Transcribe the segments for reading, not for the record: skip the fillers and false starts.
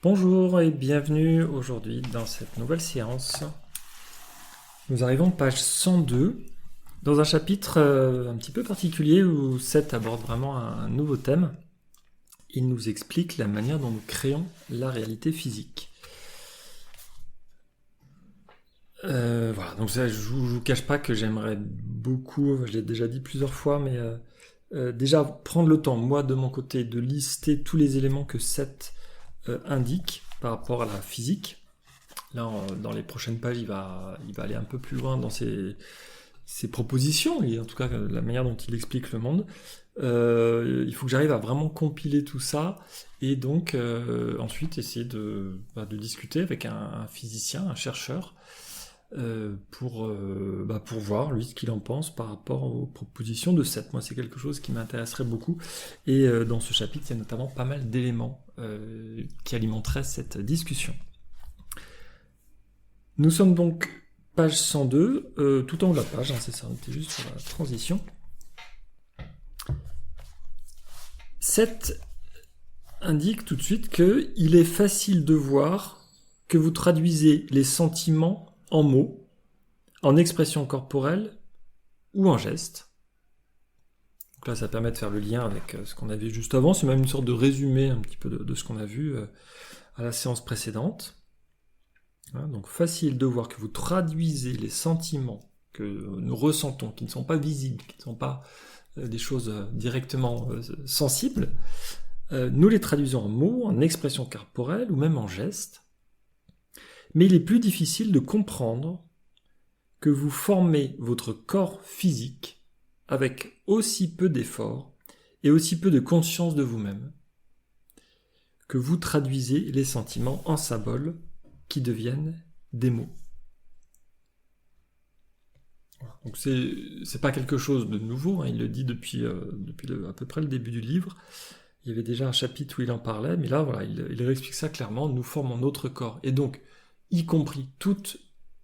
Bonjour et bienvenue aujourd'hui dans cette nouvelle séance. Nous arrivons page 102 dans un chapitre un petit peu particulier où Seth aborde vraiment un nouveau thème. Il nous explique la manière dont nous créons la réalité physique. Voilà, donc ça, je vous cache pas que j'aimerais beaucoup, je l'ai déjà dit plusieurs fois, mais déjà prendre le temps, moi de mon côté, de lister tous les éléments que Seth indique par rapport à la physique. Là, dans les prochaines pages, il va aller un peu plus loin dans ses propositions, et en tout cas la manière dont il explique le monde. Il faut que j'arrive à vraiment compiler tout ça, et donc ensuite essayer de discuter avec un physicien, un chercheur, pour voir lui ce qu'il en pense par rapport aux propositions de Seth. Moi, c'est quelque chose qui m'intéresserait beaucoup, et dans ce chapitre, il y a notamment pas mal d'éléments qui alimenteraient cette discussion. Nous sommes donc page 102, tout en haut de la page, c'est ça, on était juste sur la transition. Seth indique tout de suite qu'il est facile de voir que vous traduisez les sentiments en mots, en expression corporelle ou en gestes. Donc là, ça permet de faire le lien avec ce qu'on a vu juste avant. C'est même une sorte de résumé un petit peu de ce qu'on a vu à la séance précédente. Voilà, donc facile de voir que vous traduisez les sentiments que nous ressentons, qui ne sont pas visibles, qui ne sont pas des choses directement sensibles. Nous les traduisons en mots, en expression corporelle ou même en gestes. Mais il est plus difficile de comprendre que vous formez votre corps physique avec aussi peu d'efforts et aussi peu de conscience de vous-même, que vous traduisez les sentiments en symboles qui deviennent des mots. Donc c'est pas quelque chose de nouveau, hein, il le dit depuis à peu près le début du livre. Il y avait déjà un chapitre où il en parlait, mais là voilà, il explique ça clairement. Nous formons notre corps, et donc y compris toute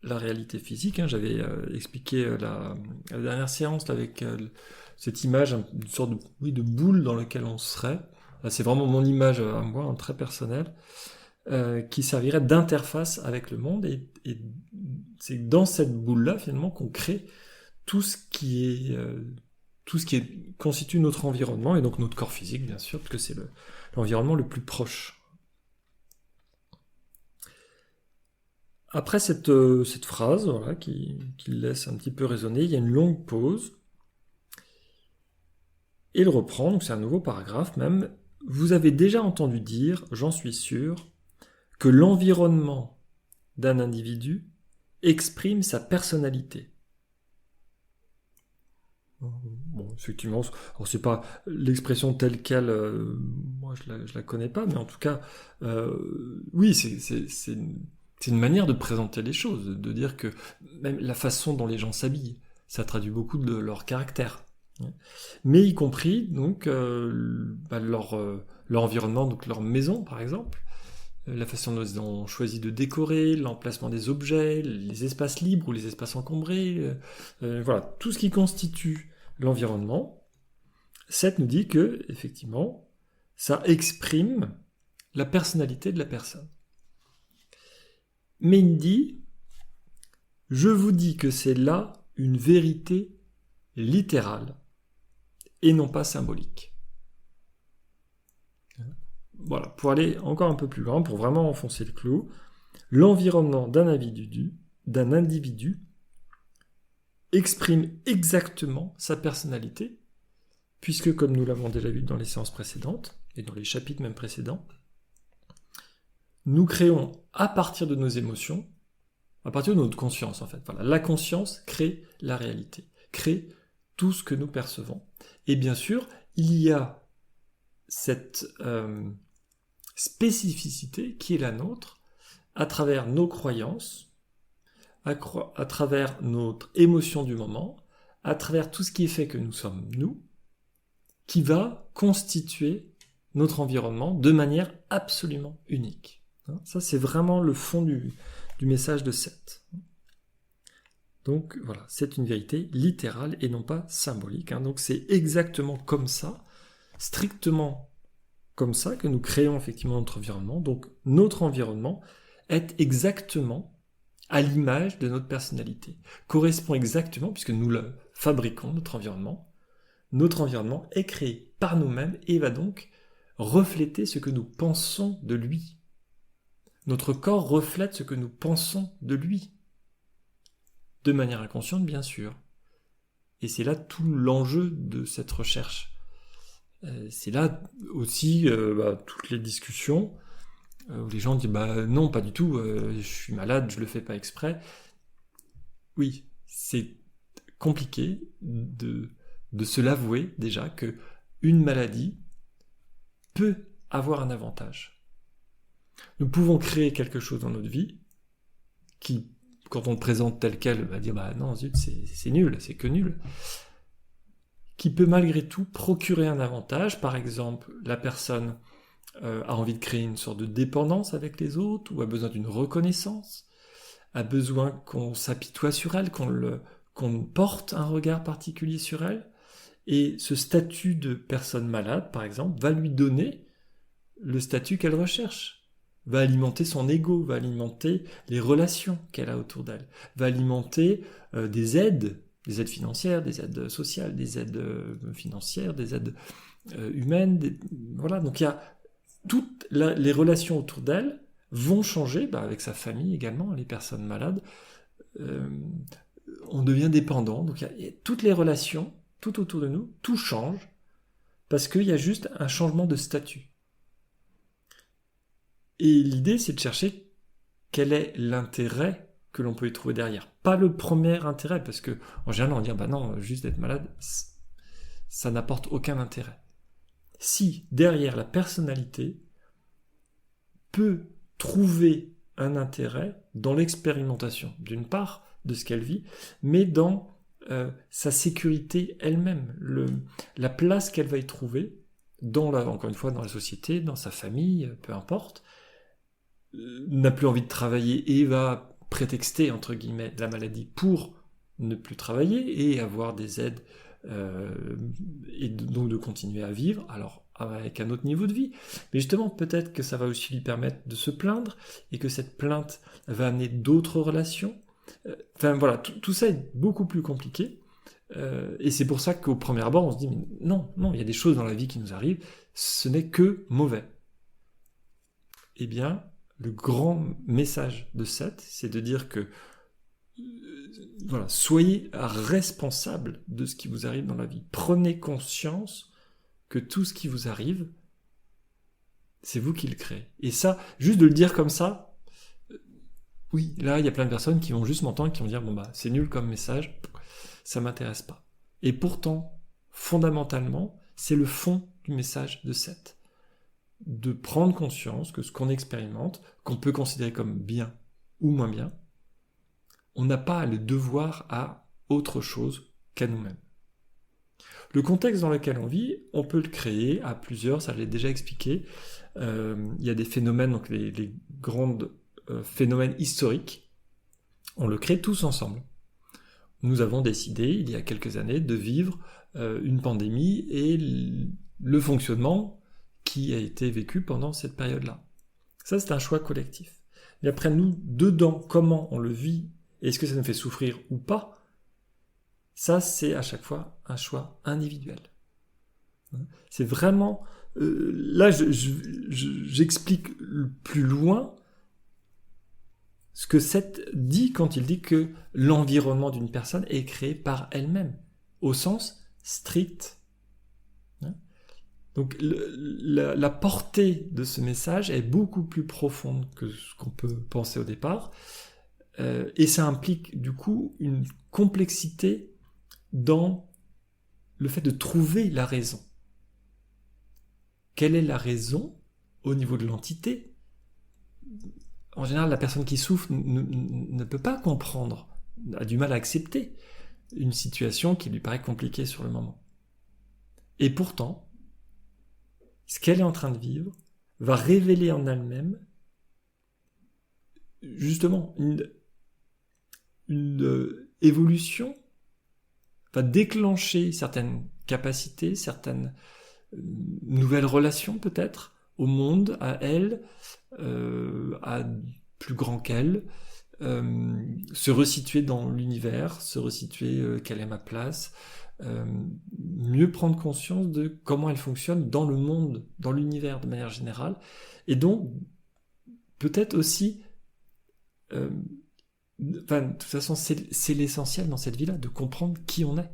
la réalité physique. Hein, j'avais expliqué la dernière séance là, avec cette image, une sorte de boule dans laquelle on serait. Là, c'est vraiment mon image à moi, hein, très personnelle. Qui servirait d'interface avec le monde, et c'est dans cette boule-là finalement qu'on crée tout ce qui constitue notre environnement, et donc notre corps physique bien sûr, parce que c'est l'environnement le plus proche. Après cette phrase voilà, qui laisse un petit peu résonner, il y a une longue pause, et il reprend, donc c'est un nouveau paragraphe même. Vous avez déjà entendu dire, j'en suis sûr, que l'environnement d'un individu exprime sa personnalité. Bon, effectivement, alors c'est pas l'expression telle quelle, moi je la connais pas, mais en tout cas, oui, c'est une manière de présenter les choses, de dire que même la façon dont les gens s'habillent, ça traduit beaucoup de leur caractère. Mais y compris donc leur environnement, donc leur maison par exemple, la façon dont ils ont choisi de décorer, l'emplacement des objets, les espaces libres ou les espaces encombrés, voilà, tout ce qui constitue l'environnement. Seth nous dit que, effectivement, ça exprime la personnalité de la personne. Mais il dit, je vous dis que c'est là une vérité littérale et non pas symbolique. Voilà, pour aller encore un peu plus loin, pour vraiment enfoncer le clou, l'environnement d'un individu exprime exactement sa personnalité, puisque, comme nous l'avons déjà vu dans les séances précédentes, et dans les chapitres même précédents, nous créons à partir de nos émotions, à partir de notre conscience en fait. Voilà, la conscience crée la réalité, crée tout ce que nous percevons. Et bien sûr, il y a cette spécificité qui est la nôtre à travers nos croyances, à travers notre émotion du moment, à travers tout ce qui est fait que nous sommes nous, qui va constituer notre environnement de manière absolument unique. Ça, c'est vraiment le fond du message de Seth. Donc voilà, c'est une vérité littérale et non pas symbolique. Donc c'est exactement comme ça, strictement comme ça que nous créons effectivement notre environnement. Donc notre environnement est exactement à l'image de notre personnalité, correspond exactement, puisque nous le fabriquons, notre environnement est créé par nous-mêmes et va donc refléter ce que nous pensons de lui. Notre corps reflète ce que nous pensons de lui, de manière inconsciente bien sûr. Et c'est là tout l'enjeu de cette recherche. C'est là aussi toutes les discussions où les gens disent non, pas du tout, je suis malade, je le fais pas exprès. Oui, c'est compliqué de se l'avouer déjà que une maladie peut avoir un avantage. Nous pouvons créer quelque chose dans notre vie qui, quand on le présente tel quel, va dire non, zut, c'est nul, c'est que nul, qui peut malgré tout procurer un avantage. Par exemple, la personne a envie de créer une sorte de dépendance avec les autres, ou a besoin d'une reconnaissance, a besoin qu'on s'apitoie sur elle, qu'on porte un regard particulier sur elle, et ce statut de personne malade, par exemple, va lui donner le statut qu'elle recherche, va alimenter son ego, va alimenter les relations qu'elle a autour d'elle, va alimenter des aides financières, des aides sociales, des aides financières, des aides humaines, voilà. Donc il y a toutes les relations autour d'elle vont changer, avec sa famille également, les personnes malades, on devient dépendant, donc il y a toutes les relations, tout autour de nous, tout change, parce qu'il y a juste un changement de statut. Et l'idée, c'est de chercher quel est l'intérêt que l'on peut y trouver derrière. Pas le premier intérêt, parce que en général, on va dire, non, juste d'être malade, ça n'apporte aucun intérêt. Si, derrière la personnalité, peut trouver un intérêt dans l'expérimentation, d'une part, de ce qu'elle vit, mais dans sa sécurité elle-même, la place qu'elle va y trouver, encore une fois, dans la société, dans sa famille, peu importe, n'a plus envie de travailler et va prétexter, entre guillemets, la maladie pour ne plus travailler et avoir des aides et donc de continuer à vivre, alors avec un autre niveau de vie. Mais justement, peut-être que ça va aussi lui permettre de se plaindre et que cette plainte va amener d'autres relations. Enfin voilà, tout ça est beaucoup plus compliqué. Et c'est pour ça qu'au premier abord, on se dit, mais non, il y a des choses dans la vie qui nous arrivent, ce n'est que mauvais. Eh bien, le grand message de Seth, c'est de dire que soyez responsable de ce qui vous arrive dans la vie. Prenez conscience que tout ce qui vous arrive, c'est vous qui le créez. Et ça, juste de le dire comme ça, oui, là, il y a plein de personnes qui vont juste m'entendre, qui vont dire, c'est nul comme message, ça m'intéresse pas. Et pourtant, fondamentalement, c'est le fond du message de Seth. De prendre conscience que ce qu'on expérimente, qu'on peut considérer comme bien ou moins bien, on n'a pas le devoir à autre chose qu'à nous-mêmes. Le contexte dans lequel on vit, on peut le créer à plusieurs, ça je l'ai déjà expliqué. Il y a des phénomènes, donc les grands phénomènes historiques, on le crée tous ensemble. Nous avons décidé, il y a quelques années, de vivre une pandémie et le fonctionnement qui a été vécu pendant cette période-là. Ça, c'est un choix collectif. Mais après, nous, dedans, comment on le vit, est-ce que ça nous fait souffrir ou pas, ça, c'est à chaque fois un choix individuel. C'est vraiment... là, j'explique plus loin ce que Seth dit quand il dit que l'environnement d'une personne est créé par elle-même, au sens strict. Donc la portée de ce message est beaucoup plus profonde que ce qu'on peut penser au départ, et ça implique du coup une complexité dans le fait de trouver la raison. Quelle est la raison au niveau de l'entité ? En général, la personne qui souffre ne peut pas comprendre, a du mal à accepter une situation qui lui paraît compliquée sur le moment. Et pourtant, ce qu'elle est en train de vivre va révéler en elle-même justement une évolution, va déclencher certaines capacités, certaines nouvelle relation peut-être au monde, à elle, à plus grand qu'elle, se resituer dans l'univers, se resituer quelle est ma place, mieux prendre conscience de comment elle fonctionne dans le monde, dans l'univers de manière générale, et donc peut-être aussi, de toute façon c'est l'essentiel dans cette vie-là, de comprendre qui on est,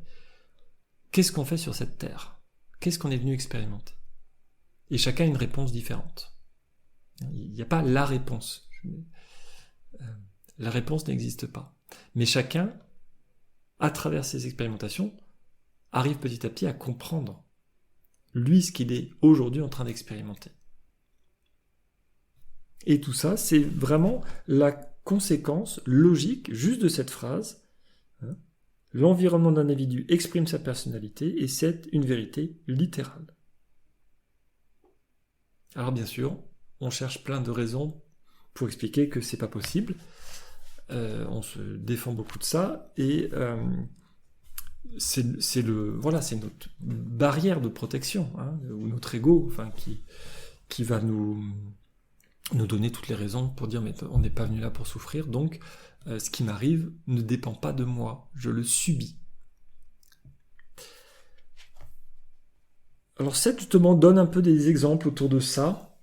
qu'est-ce qu'on fait sur cette terre, qu'est-ce qu'on est venu expérimenter. Et chacun a une réponse différente. Il n'y a pas la réponse. La réponse n'existe pas. Mais chacun, à travers ses expérimentations, arrive petit à petit à comprendre, lui, ce qu'il est aujourd'hui en train d'expérimenter. Et tout ça, c'est vraiment la conséquence logique juste de cette phrase. L'environnement d'un individu exprime sa personnalité et c'est une vérité littérale. Alors bien sûr, on cherche plein de raisons pour expliquer que c'est pas possible. On se défend beaucoup de ça et c'est notre barrière de protection, ou notre ego, qui va nous donner toutes les raisons pour dire mais on n'est pas venu là pour souffrir, donc ce qui m'arrive ne dépend pas de moi, je le subis. Alors Seth justement donne un peu des exemples autour de ça.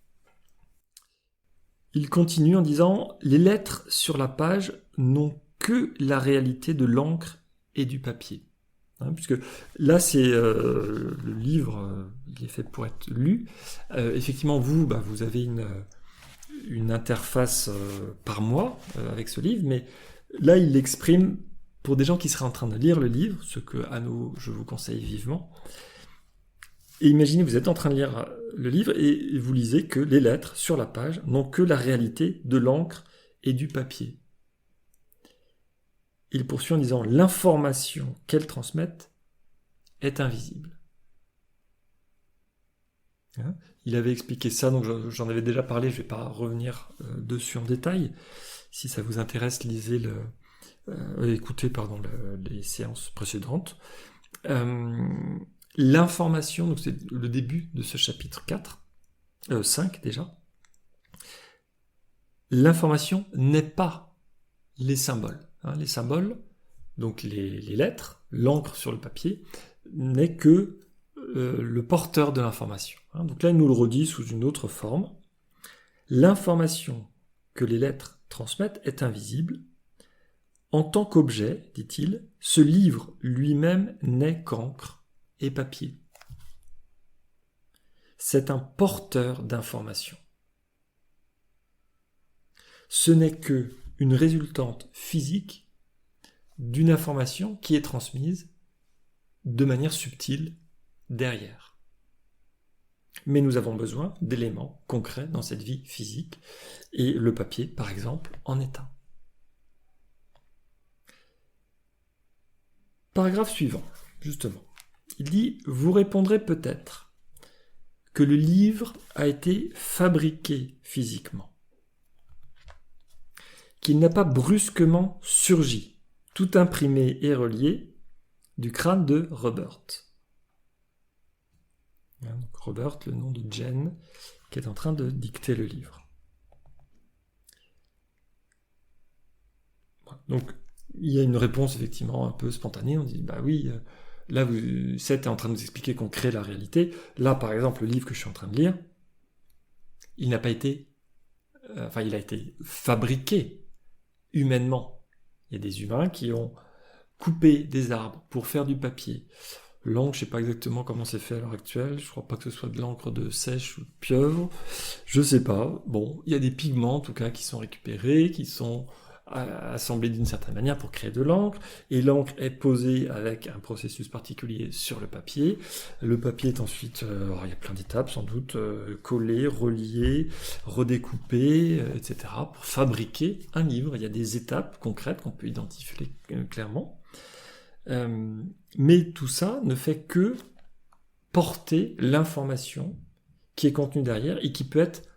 Il continue en disant « Les lettres sur la page n'ont que la réalité de l'encre et du papier. » Puisque là, c'est le livre qui est fait pour être lu. Effectivement, vous avez une interface par mois avec ce livre, mais là, il l'exprime pour des gens qui seraient en train de lire le livre, ce que, à nous, je vous conseille vivement. Et imaginez, vous êtes en train de lire le livre et vous lisez que les lettres sur la page n'ont que la réalité de l'encre et du papier. Il poursuit en disant « L'information qu'elles transmettent est invisible. » Il avait expliqué ça, donc j'en avais déjà parlé, je ne vais pas revenir dessus en détail. Si ça vous intéresse, écoutez les séances précédentes. L'information, donc c'est le début de ce chapitre 5 déjà. L'information n'est pas les symboles. Les symboles, donc les lettres, l'encre sur le papier, n'est que le porteur de l'information. Donc là, il nous le redit sous une autre forme. L'information que les lettres transmettent est invisible. En tant qu'objet, dit-il, ce livre lui-même n'est qu'encre et papier. C'est un porteur d'information. Ce n'est que une résultante physique d'une information qui est transmise de manière subtile derrière. Mais nous avons besoin d'éléments concrets dans cette vie physique, et le papier, par exemple, en est un. Paragraphe suivant, justement. Il dit « Vous répondrez peut-être que le livre a été fabriqué physiquement, qu'il n'a pas brusquement surgi, tout imprimé et relié, du crâne de Robert. » Donc Robert, le nom de Jen, qui est en train de dicter le livre. Donc, il y a une réponse effectivement un peu spontanée, on dit « Bah oui, là, Seth est en train de nous expliquer qu'on crée la réalité. Là, par exemple, le livre que je suis en train de lire, il n'a pas été... il a été fabriqué humainement. Il y a des humains qui ont coupé des arbres pour faire du papier. L'encre, je ne sais pas exactement comment c'est fait à l'heure actuelle. Je ne crois pas que ce soit de l'encre de sèche ou de pieuvre. Je ne sais pas. Bon, il y a des pigments, en tout cas, qui sont récupérés, qui sont assemblés d'une certaine manière pour créer de l'encre, et l'encre est posée avec un processus particulier sur le papier. Le papier est ensuite, il y a plein d'étapes sans doute, collé, relié, redécoupé, etc. pour fabriquer un livre. Il y a des étapes concrètes qu'on peut identifier clairement. Mais tout ça ne fait que porter l'information qui est contenue derrière et qui peut être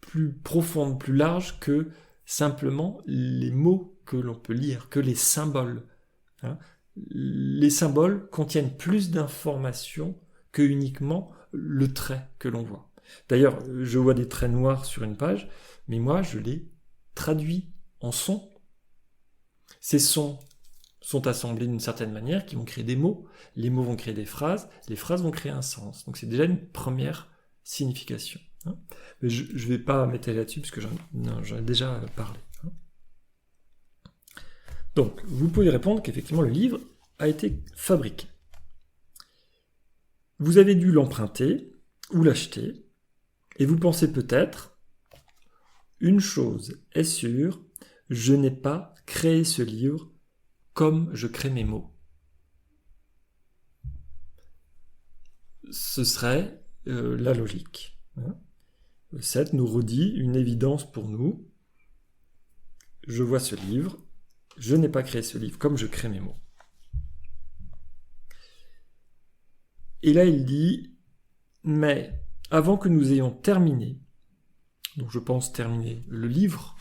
plus profonde, plus large que simplement les mots que l'on peut lire, que les symboles. Les symboles contiennent plus d'informations que uniquement le trait que l'on voit. D'ailleurs, je vois des traits noirs sur une page, mais moi, je les traduis en sons. Ces sons sont assemblés d'une certaine manière, qui vont créer des mots. Les mots vont créer des phrases. Les phrases vont créer un sens. Donc c'est déjà une première signification. Mais je ne vais pas m'étaler là-dessus, parce que j'en ai déjà parlé. Donc, vous pouvez répondre qu'effectivement, le livre a été fabriqué. Vous avez dû l'emprunter ou l'acheter, et vous pensez peut-être, une chose est sûre, je n'ai pas créé ce livre comme je crée mes mots. Ce serait la logique. Le 7 nous redit une évidence pour nous. Je vois ce livre, je n'ai pas créé ce livre comme je crée mes mots. Et là, il dit, mais avant que nous ayons terminé, donc je pense terminer le livre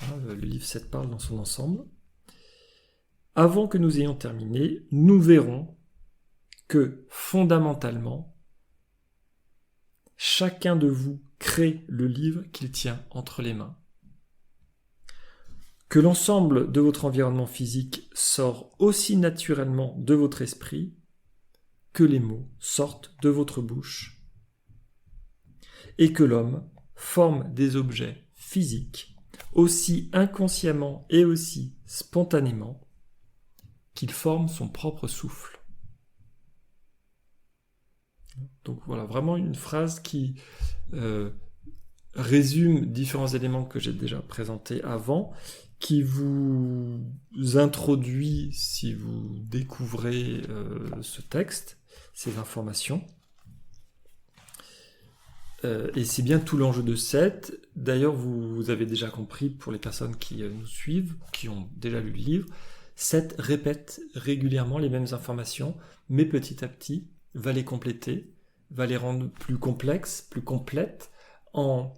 7 parle dans son ensemble, avant que nous ayons terminé, nous verrons que fondamentalement, chacun de vous crée le livre qu'il tient entre les mains. Que l'ensemble de votre environnement physique sort aussi naturellement de votre esprit que les mots sortent de votre bouche, et que l'homme forme des objets physiques aussi inconsciemment et aussi spontanément qu'il forme son propre souffle. Donc voilà, vraiment une phrase qui résume différents éléments que j'ai déjà présentés avant, qui vous introduit, si vous découvrez ce texte, ces informations. Et c'est bien tout l'enjeu de 7. D'ailleurs, vous avez déjà compris, pour les personnes qui nous suivent, qui ont déjà lu le livre, 7 répète régulièrement les mêmes informations, mais petit à petit va les compléter, va les rendre plus complexes, plus complètes, en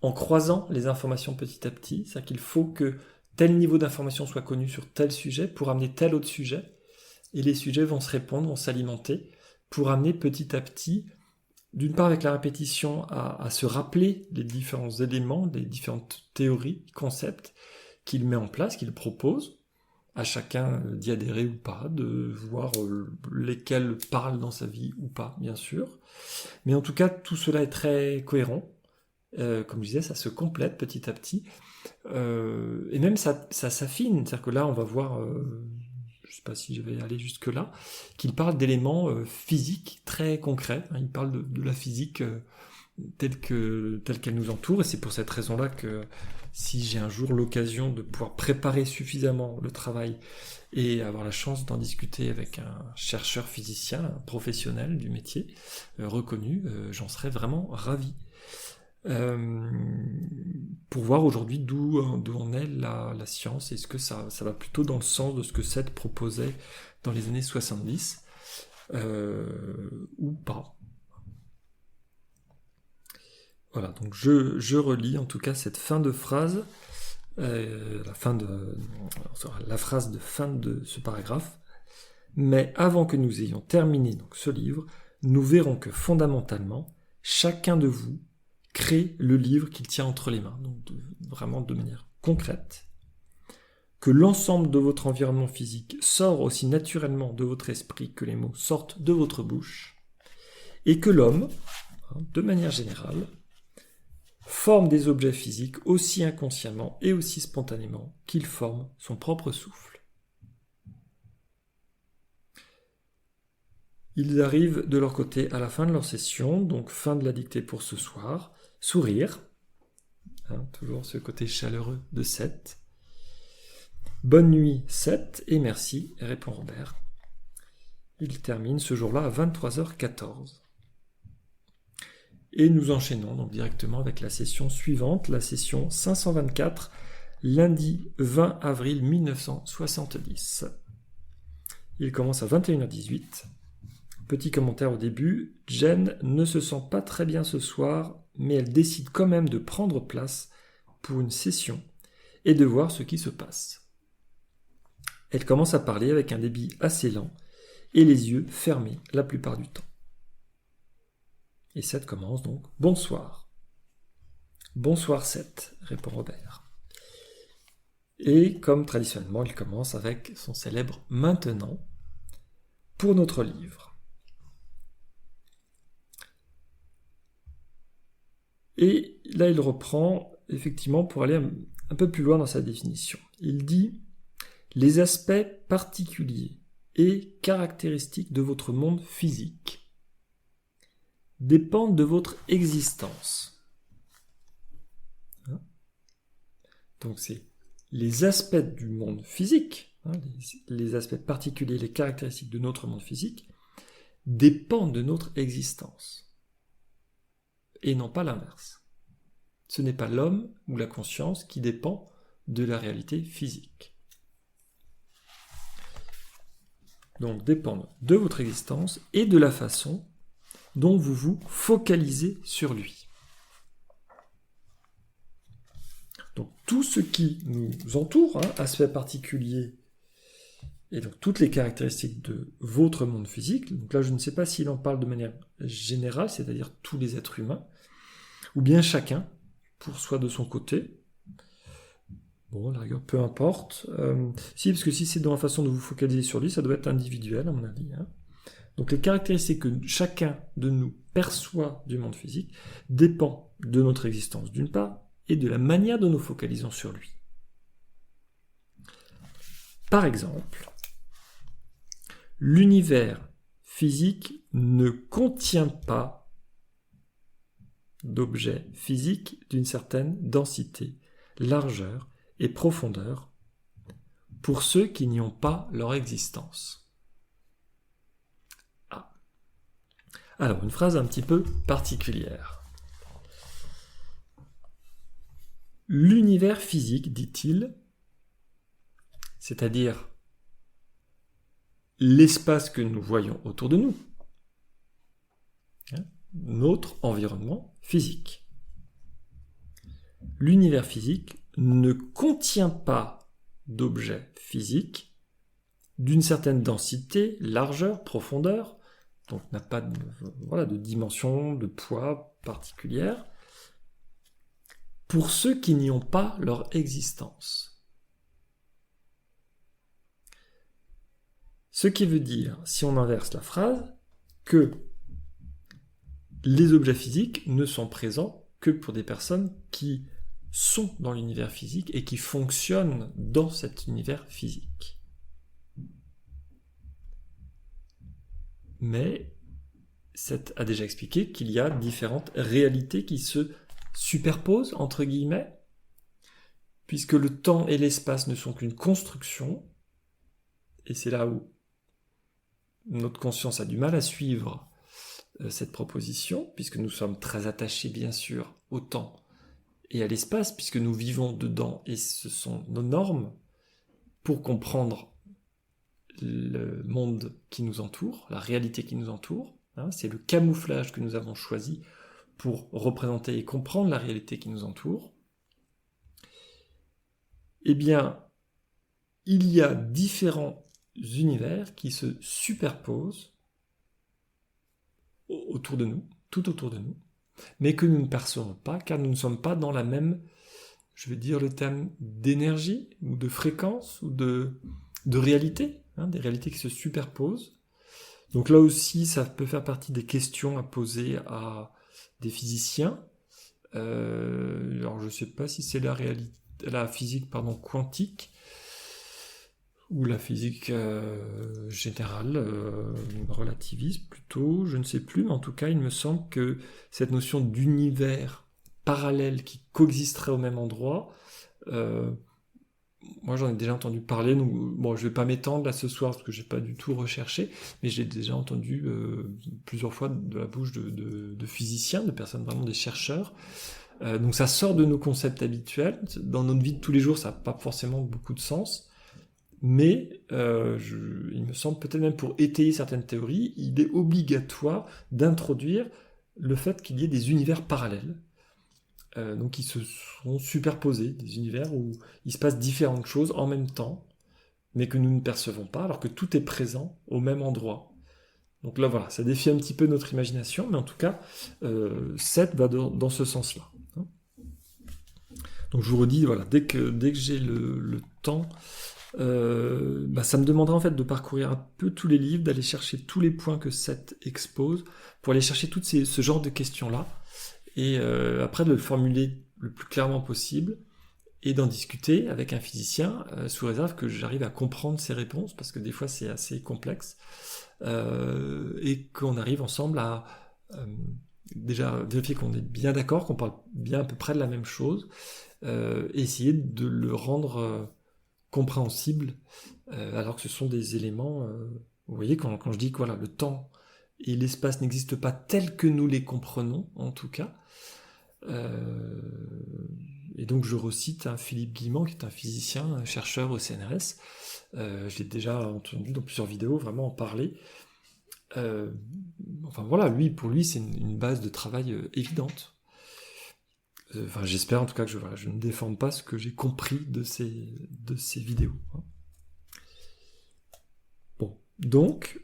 croisant les informations petit à petit. C'est-à-dire qu'il faut que tel niveau d'information soit connu sur tel sujet pour amener tel autre sujet, et les sujets vont se répondre, vont s'alimenter, pour amener petit à petit, d'une part avec la répétition, à se rappeler les différents éléments, les différentes théories, concepts qu'il met en place, qu'il propose, à chacun d'y adhérer ou pas, de voir lesquels parlent dans sa vie ou pas, bien sûr. Mais en tout cas, tout cela est très cohérent. Comme je disais, ça se complète petit à petit. Et même ça s'affine. C'est-à-dire que là, on va voir, je ne sais pas si je vais aller jusque-là, qu'il parle d'éléments physiques très concrets. Il parle de la physique telle qu'elle nous entoure. Et c'est pour cette raison-là que si j'ai un jour l'occasion de pouvoir préparer suffisamment le travail et avoir la chance d'en discuter avec un chercheur physicien, un professionnel du métier, reconnu, j'en serais vraiment ravi. Pour voir aujourd'hui d'où en est la science. Est-ce que ça va plutôt dans le sens de ce que 7 proposait dans les années 70 ou pas. Voilà, donc je relis en tout cas cette fin de phrase, la phrase de fin de ce paragraphe. Mais avant que nous ayons terminé donc ce livre, nous verrons que fondamentalement, chacun de vous crée le livre qu'il tient entre les mains, donc vraiment de manière concrète, que l'ensemble de votre environnement physique sort aussi naturellement de votre esprit que les mots sortent de votre bouche, et que l'homme, de manière générale, forme des objets physiques aussi inconsciemment et aussi spontanément qu'il forme son propre souffle. Ils arrivent de leur côté à la fin de leur session, donc fin de la dictée pour ce soir. Sourire, toujours ce côté chaleureux de 7. Bonne nuit 7 et merci, répond Robert. Il termine ce jour-là à 23h14. Et nous enchaînons donc directement avec la session suivante, la session 524, lundi 20 avril 1970. Il commence à 21h18. Petit commentaire au début, Jen ne se sent pas très bien ce soir, mais elle décide quand même de prendre place pour une session et de voir ce qui se passe. Elle commence à parler avec un débit assez lent et les yeux fermés la plupart du temps. Et Seth commence donc « Bonsoir ». « Bonsoir Seth », répond Robert. Et comme traditionnellement, il commence avec son célèbre « Maintenant » pour notre livre. Et là, il reprend, effectivement, pour aller un peu plus loin dans sa définition. Il dit « Les aspects particuliers et caractéristiques de votre monde physique dépendent de votre existence. » Donc c'est les aspects du monde physique, les aspects particuliers, les caractéristiques de notre monde physique, dépendent de notre existence. Et non pas l'inverse. Ce n'est pas l'homme ou la conscience qui dépend de la réalité physique. Donc dépendent de votre existence et de la façon dont vous vous focalisez sur lui. Donc tout ce qui nous entoure, aspect particulier, et donc toutes les caractéristiques de votre monde physique, donc là je ne sais pas s'il en parle de manière générale, c'est-à-dire tous les êtres humains, ou bien chacun, pour soi de son côté. Bon, la rigueur, peu importe. Si, parce que si c'est dans la façon de vous focaliser sur lui, ça doit être individuel, à mon avis. Donc les caractéristiques que chacun de nous perçoit du monde physique dépendent de notre existence d'une part, et de la manière dont nous focalisons sur lui. Par exemple, l'univers physique ne contient pas d'objets physiques d'une certaine densité, largeur et profondeur pour ceux qui n'y ont pas leur existence. Alors, une phrase un petit peu particulière. L'univers physique, dit-il, c'est-à-dire l'espace que nous voyons autour de nous, notre environnement physique. L'univers physique ne contient pas d'objets physiques d'une certaine densité, largeur, profondeur, donc n'a pas de dimension, de poids particulière, pour ceux qui n'y ont pas leur existence. Ce qui veut dire, si on inverse la phrase, que les objets physiques ne sont présents que pour des personnes qui sont dans l'univers physique et qui fonctionnent dans cet univers physique. Mais Seth a déjà expliqué qu'il y a différentes réalités qui se superposent, entre guillemets, puisque le temps et l'espace ne sont qu'une construction, et c'est là où notre conscience a du mal à suivre cette proposition, puisque nous sommes très attachés, bien sûr, au temps et à l'espace, puisque nous vivons dedans, et ce sont nos normes pour comprendre le monde qui nous entoure, la réalité qui nous entoure. C'est le camouflage que nous avons choisi pour représenter et comprendre la réalité qui nous entoure. Eh bien, il y a différents univers qui se superposent autour de nous, tout autour de nous, mais que nous ne percevons pas, car nous ne sommes pas dans la même, je vais dire le terme d'énergie, ou de fréquence, ou de réalité, des réalités qui se superposent. Donc là aussi, ça peut faire partie des questions à poser à des physiciens. Alors je ne sais pas si c'est la physique quantique, ou la physique générale, relativiste plutôt, je ne sais plus, mais en tout cas il me semble que cette notion d'univers parallèle qui coexisterait au même endroit, moi j'en ai déjà entendu parler, donc bon, je ne vais pas m'étendre là ce soir parce que je n'ai pas du tout recherché, mais j'ai déjà entendu plusieurs fois de la bouche de physiciens, de personnes vraiment des chercheurs. Donc ça sort de nos concepts habituels, dans notre vie de tous les jours ça n'a pas forcément beaucoup de sens, mais il me semble, peut-être même pour étayer certaines théories, il est obligatoire d'introduire le fait qu'il y ait des univers parallèles, donc qui se sont superposés, des univers où il se passe différentes choses en même temps, mais que nous ne percevons pas, alors que tout est présent au même endroit. Donc là, voilà, ça défie un petit peu notre imagination, mais en tout cas, 7 va dans ce sens-là. Donc je vous redis, voilà, dès que j'ai le temps, ça me demandera en fait de parcourir un peu tous les livres, d'aller chercher tous les points que 7 expose, pour aller chercher ce genre de questions-là, et après de le formuler le plus clairement possible, et d'en discuter avec un physicien, sous réserve que j'arrive à comprendre ses réponses, parce que des fois c'est assez complexe, et qu'on arrive ensemble à déjà vérifier qu'on est bien d'accord, qu'on parle bien à peu près de la même chose, et essayer de le rendre compréhensible, alors que ce sont des éléments... vous voyez, quand je dis que voilà, le temps et l'espace n'existent pas tels que nous les comprenons, en tout cas, et donc je recite Philippe Guillemant, qui est un physicien, un chercheur au CNRS. Je l'ai déjà entendu dans plusieurs vidéos vraiment en parler. Enfin voilà, pour lui, c'est une base de travail évidente. Enfin, j'espère en tout cas que je ne déforme pas ce que j'ai compris de ces vidéos. Bon, donc,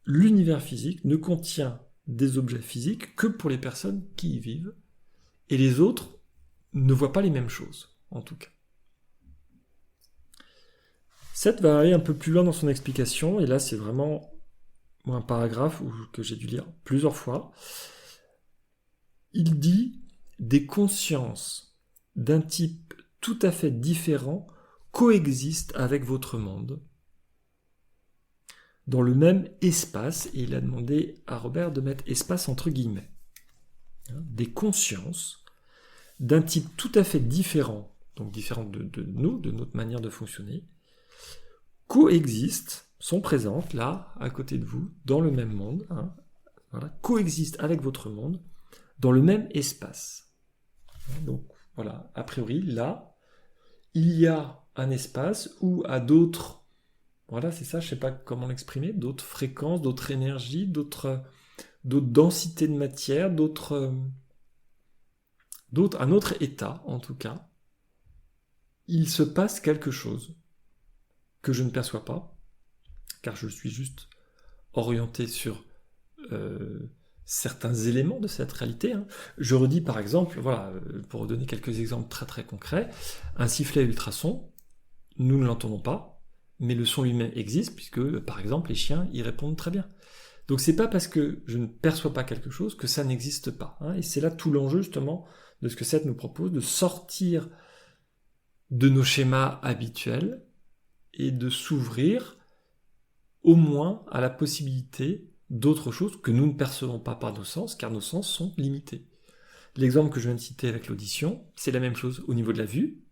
l'univers physique ne contient des objets physiques que pour les personnes qui y vivent, et les autres ne voient pas les mêmes choses, en tout cas. Seth va aller un peu plus loin dans son explication, et là c'est vraiment un paragraphe que j'ai dû lire plusieurs fois. Il dit « Des consciences d'un type tout à fait différent coexistent avec votre monde, dans le même espace », et il a demandé à Robert de mettre espace entre guillemets. Des consciences d'un type tout à fait différent, donc différent de nous, de notre manière de fonctionner, coexistent, sont présentes là, à côté de vous, dans le même monde, voilà, coexistent avec votre monde, dans le même espace. Donc voilà, a priori, là, il y a un espace où à d'autres, voilà, c'est ça, je ne sais pas comment l'exprimer, d'autres fréquences, d'autres énergies, d'autres densités de matière, un autre état, en tout cas, il se passe quelque chose que je ne perçois pas, car je suis juste orienté sur certains éléments de cette réalité. Je redis par exemple, voilà, pour donner quelques exemples très très concrets, un sifflet ultrason, nous ne l'entendons pas, mais le son lui-même existe, puisque par exemple les chiens y répondent très bien. Donc c'est pas parce que je ne perçois pas quelque chose que ça n'existe pas. Et c'est là tout l'enjeu justement de ce que Seth nous propose, de sortir de nos schémas habituels et de s'ouvrir au moins à la possibilité d'autres choses que nous ne percevons pas par nos sens, car nos sens sont limités. L'exemple que je viens de citer avec l'audition, c'est la même chose au niveau de la vue.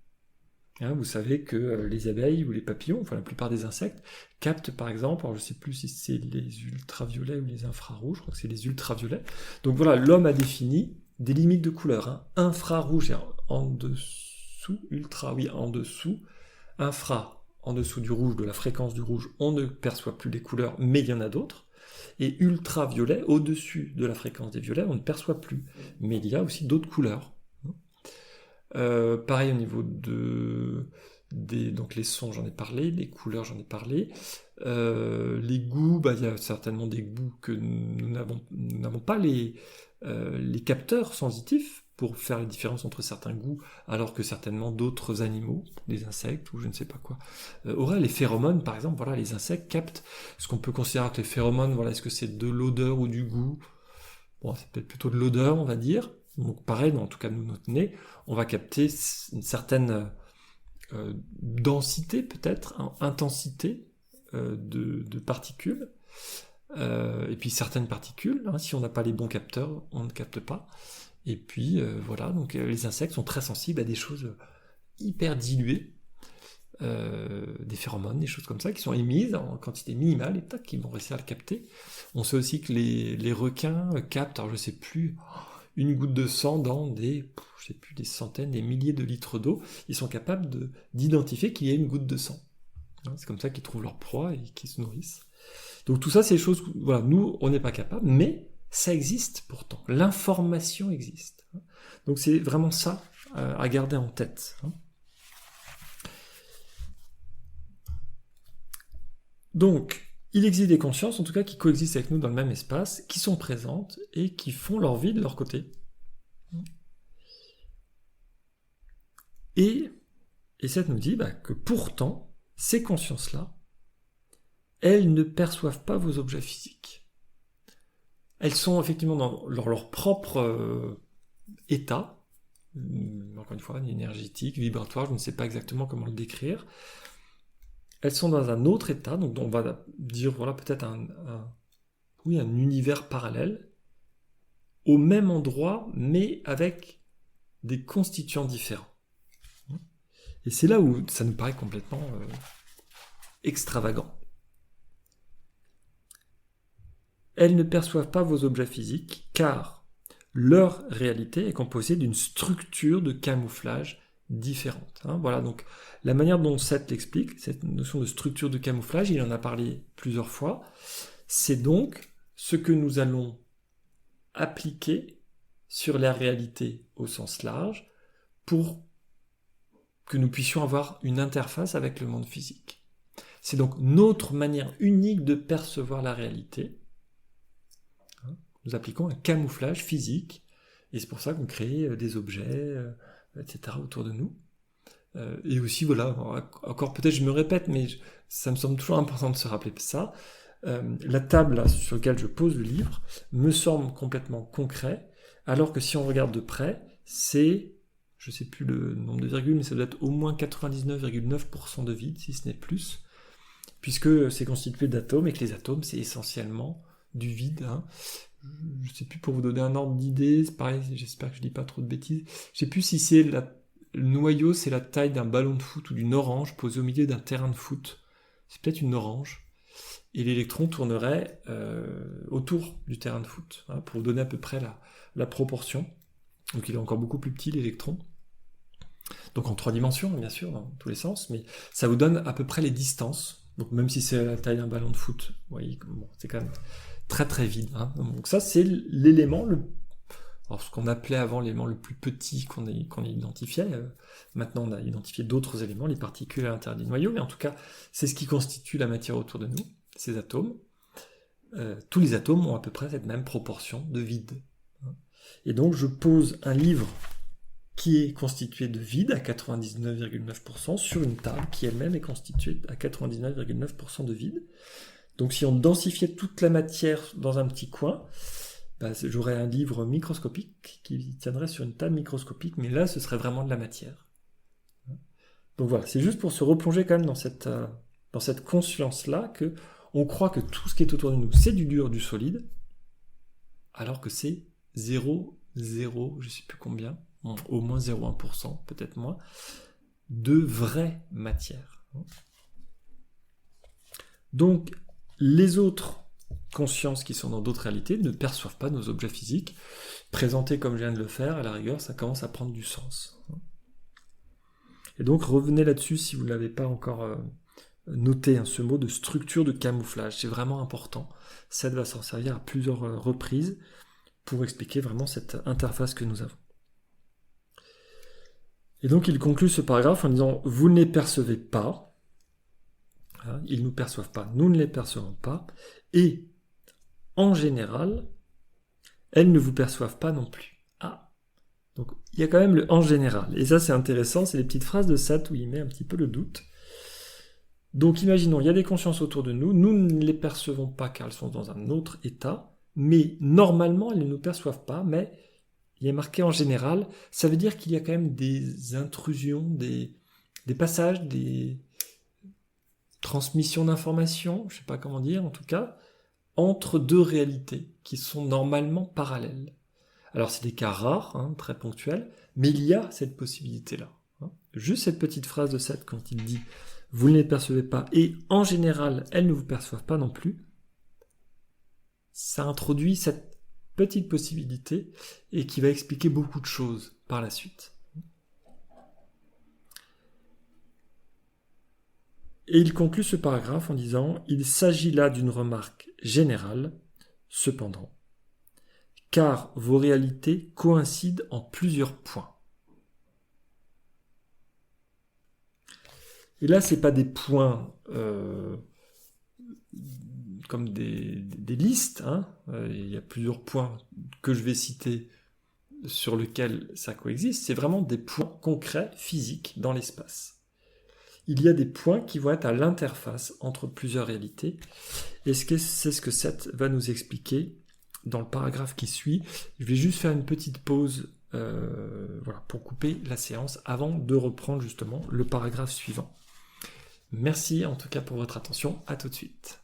Vous savez que les abeilles ou les papillons, enfin la plupart des insectes, captent par exemple, alors je ne sais plus si c'est les ultraviolets ou les infrarouges, je crois que c'est les ultraviolets. Donc voilà, l'homme a défini des limites de couleur. Infrarouge en dessous, ultra, oui, en dessous, infra, en dessous du rouge, de la fréquence du rouge, on ne perçoit plus les couleurs, mais il y en a d'autres. Et ultraviolet, au-dessus de la fréquence des violets, on ne perçoit plus. Mais il y a aussi d'autres couleurs. Pareil au niveau donc les sons, j'en ai parlé, les couleurs, j'en ai parlé. Les goûts, il y a certainement des goûts que nous n'avons pas les capteurs sensitifs pour faire la différence entre certains goûts, alors que certainement d'autres animaux, des insectes ou je ne sais pas quoi, auraient les phéromones, par exemple. Voilà, les insectes captent ce qu'on peut considérer que les phéromones. Voilà, est-ce que c'est de l'odeur ou du goût? Bon, c'est peut-être plutôt de l'odeur, on va dire. Donc pareil, en tout cas nous, notre nez, on va capter une certaine densité peut-être, intensité de particules, et puis certaines particules, si on n'a pas les bons capteurs, on ne capte pas. Et puis voilà, donc les insectes sont très sensibles à des choses hyper diluées, des phéromones, des choses comme ça, qui sont émises en quantité minimale, et tac, qui vont réussir à le capter. On sait aussi que les requins captent, alors je sais plus, une goutte de sang dans des centaines, des milliers de litres d'eau. Ils sont capables d'identifier qu'il y a une goutte de sang. C'est comme ça qu'ils trouvent leur proie et qu'ils se nourrissent. Donc tout ça, c'est des choses, voilà, nous, on n'est pas capable, mais ça existe pourtant. L'information existe. Donc c'est vraiment ça à garder en tête. Donc, il existe des consciences, en tout cas, qui coexistent avec nous dans le même espace, qui sont présentes et qui font leur vie de leur côté. Et Seth nous dit que pourtant, ces consciences-là, elles ne perçoivent pas vos objets physiques. Elles sont effectivement dans leur propre état, encore une fois, énergétique, vibratoire, je ne sais pas exactement comment le décrire. Elles sont dans un autre état, donc on va dire peut-être un univers parallèle, au même endroit, mais avec des constituants différents. Et c'est là où ça nous paraît complètement extravagant. Elles ne perçoivent pas vos objets physiques, car leur réalité est composée d'une structure de camouflage différente. Voilà, donc la manière dont Seth l'explique, cette notion de structure de camouflage, il en a parlé plusieurs fois, c'est donc ce que nous allons appliquer sur la réalité au sens large pour que nous puissions avoir une interface avec le monde physique. C'est donc notre manière unique de percevoir la réalité. Nous appliquons un camouflage physique, et c'est pour ça qu'on crée des objets, etc. autour de nous. Et aussi, encore peut-être je me répète, mais ça me semble toujours important de se rappeler ça. La table là, sur laquelle je pose le livre me semble complètement concret, alors que si on regarde de près, c'est, je ne sais plus le nombre de virgules, mais ça doit être au moins 99,9% de vide, si ce n'est plus, puisque c'est constitué d'atomes, et que les atomes, c'est essentiellement du vide. Je ne sais plus, pour vous donner un ordre d'idée, c'est pareil, j'espère que je ne dis pas trop de bêtises, je ne sais plus si c'est le noyau, c'est la taille d'un ballon de foot ou d'une orange posée au milieu d'un terrain de foot. C'est peut-être une orange. Et l'électron tournerait autour du terrain de foot, pour vous donner à peu près la proportion. Donc il est encore beaucoup plus petit, l'électron. Donc en 3 dimensions, bien sûr, dans tous les sens, mais ça vous donne à peu près les distances. Donc même si c'est la taille d'un ballon de foot, vous voyez, c'est quand même très très vide. Donc ça, c'est l'élément, ce qu'on appelait avant l'élément le plus petit qu'on identifiait. Maintenant, on a identifié d'autres éléments, les particules à l'intérieur du noyau, mais en tout cas, c'est ce qui constitue la matière autour de nous, ces atomes. Tous les atomes ont à peu près cette même proportion de vide. Et donc, je pose un livre qui est constitué de vide à 99,9% sur une table qui elle-même est constituée à 99,9% de vide. Donc si on densifiait toute la matière dans un petit coin, j'aurais un livre microscopique qui tiendrait sur une table microscopique, mais là ce serait vraiment de la matière. Donc voilà, c'est juste pour se replonger quand même dans cette conscience-là que on croit que tout ce qui est autour de nous, c'est du dur, du solide, alors que c'est 0, je sais plus combien, au moins 0,1%, peut-être moins, de vraie matière. Donc, les autres consciences qui sont dans d'autres réalités ne perçoivent pas nos objets physiques. Présentés comme je viens de le faire, à la rigueur, ça commence à prendre du sens. Et donc, revenez là-dessus si vous ne l'avez pas encore noté, ce mot de structure de camouflage. C'est vraiment important. Ça va s'en servir à plusieurs reprises pour expliquer vraiment cette interface que nous avons. Et donc, il conclut ce paragraphe en disant « Vous ne les percevez pas ». Ils ne nous perçoivent pas, nous ne les percevons pas, et en général, elles ne vous perçoivent pas non plus. Donc il y a quand même le « en général », et ça c'est intéressant, c'est les petites phrases de Seth où il met un petit peu le doute. Donc imaginons, il y a des consciences autour de nous, nous ne les percevons pas car elles sont dans un autre état, mais normalement elles ne nous perçoivent pas, mais il est marqué « en général », ça veut dire qu'il y a quand même des intrusions, des passages, des transmission d'informations, je ne sais pas comment dire, en tout cas, entre deux réalités qui sont normalement parallèles. Alors c'est des cas rares, très ponctuels, mais il y a cette possibilité-là. Juste cette petite phrase de Seth quand il dit « vous ne les percevez pas » et « en général, elles ne vous perçoivent pas non plus », ça introduit cette petite possibilité et qui va expliquer beaucoup de choses par la suite. Et il conclut ce paragraphe en disant « Il s'agit là d'une remarque générale, cependant, car vos réalités coïncident en plusieurs points. » Et là, ce n'est pas des points comme des listes, hein. Il y a plusieurs points que je vais citer sur lesquels ça coexiste. C'est vraiment des points concrets, physiques, dans l'espace. Il y a des points qui vont être à l'interface entre plusieurs réalités. Et c'est ce que Seth va nous expliquer dans le paragraphe qui suit. Je vais juste faire une petite pause pour couper la séance avant de reprendre justement le paragraphe suivant. Merci en tout cas pour votre attention. À tout de suite.